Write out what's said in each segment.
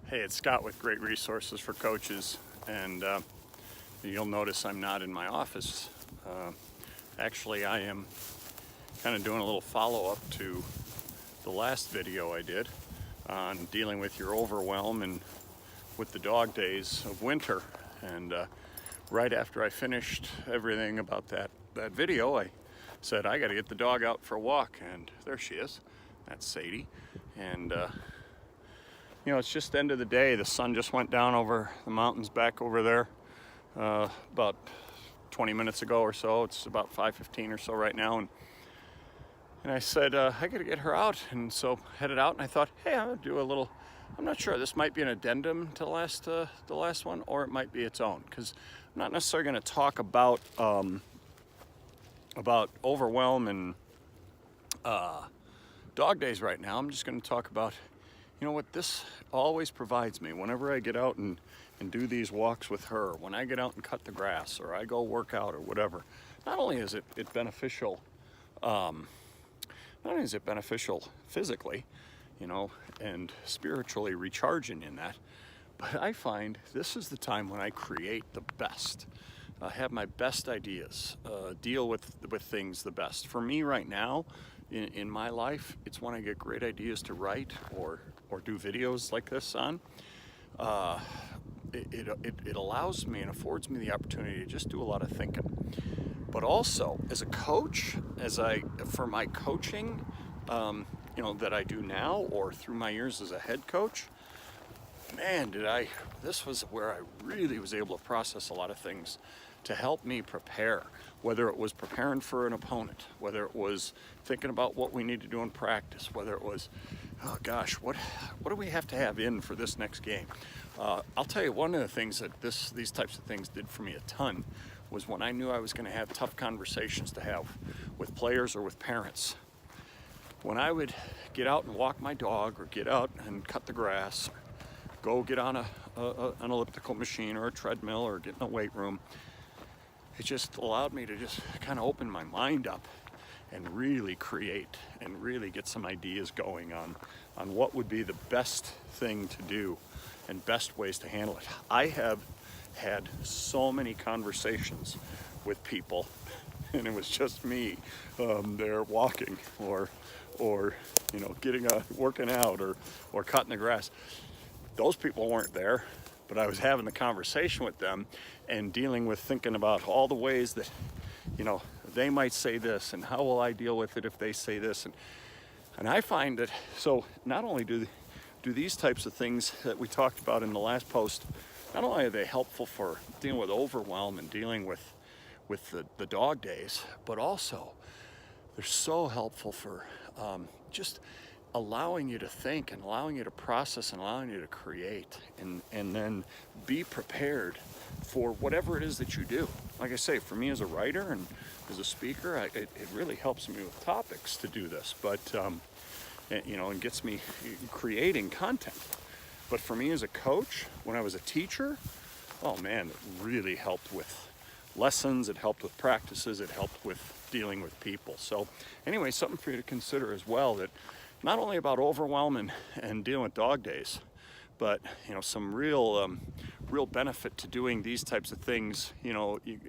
Hey, it's Scott with Great Resources for Coaches, and you'll notice I'm not in my office. Actually, I am kind of doing a little follow-up to the last video I did on dealing with your overwhelm and with the dog days of winter. And right after I finished everything about that video, I said, I got to get the dog out for a walk, and there she is. That's Sadie. And you know, it's just the end of the day. The sun just went down over the mountains back over there about 20 minutes ago or so. It's about 5:15 or so right now. And I said, I got to get her out. And so headed out, and I thought, hey, I'm going to do a little, I'm not sure, this might be an addendum to the last one, or it might be its own, because I'm not necessarily going to talk about overwhelm and dog days right now. I'm just going to talk about, you know what, this always provides me whenever I get out and do these walks with her, when I get out and cut the grass, or I go work out or whatever. Not only is it beneficial, not only is it beneficial physically, you know, and spiritually recharging in that, but I find this is the time when I create the best. Have my best ideas, deal with things the best. For me right now, in my life, it's when I get great ideas to write or do videos like this on. It allows me and affords me the opportunity to just do a lot of thinking. But also, as a coach, for my coaching, you know, that I do now, or through my years as a head coach, man, this was where I really was able to process a lot of things to help me prepare, whether it was preparing for an opponent, whether it was thinking about what we need to do in practice, whether it was, oh gosh, what do we have to have in for this next game? I'll tell you, one of the things that these types of things did for me a ton was when I knew I was going to have tough conversations to have with players or with parents. When I would get out and walk my dog, or get out and cut the grass, go get on an elliptical machine or a treadmill, or get in a weight room, it just allowed me to just kind of open my mind up and really create and really get some ideas going on what would be the best thing to do and best ways to handle it. I have had so many conversations with people, and it was just me there walking or you know, working out or cutting the grass. Those people weren't there, but I was having the conversation with them and thinking about all the ways that, you know, they might say this, and how will I deal with it if they say this. And I find that, so not only do these types of things that we talked about in the last post, not only are they helpful for dealing with overwhelm and dealing with the dog days, but also they're so helpful for just allowing you to think and allowing you to process and allowing you to create and then be prepared for whatever it is that you do. Like I say, for me as a writer and as a speaker, it really helps me with topics to do this, but you know, and gets me creating content. But for me as a coach, when I was a teacher, oh man, it really helped with lessons, it helped with practices, it helped with dealing with people. So anyway, something for you to consider as well, that not only about overwhelm and dealing with dog days, but you know, some real benefit to doing these types of things. You know, you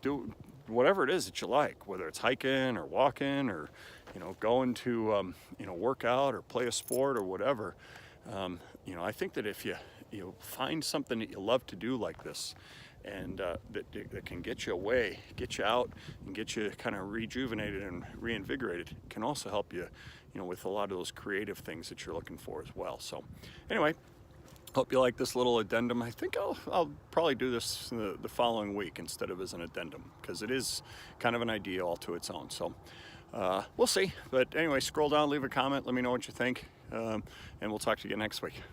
do whatever it is that you like, whether it's hiking or walking, or you know, going to you know, work out or play a sport or whatever. You know, I think that if you find something that you love to do like this, and that can get you away, get you out, and get you kind of rejuvenated and reinvigorated, can also help you, you know, with a lot of those creative things that you're looking for as well. So anyway, hope you like this little addendum. I think I'll probably do this the following week instead of as an addendum, because it is kind of an idea all to its own. So we'll see. But anyway, scroll down, leave a comment, let me know what you think, and we'll talk to you next week.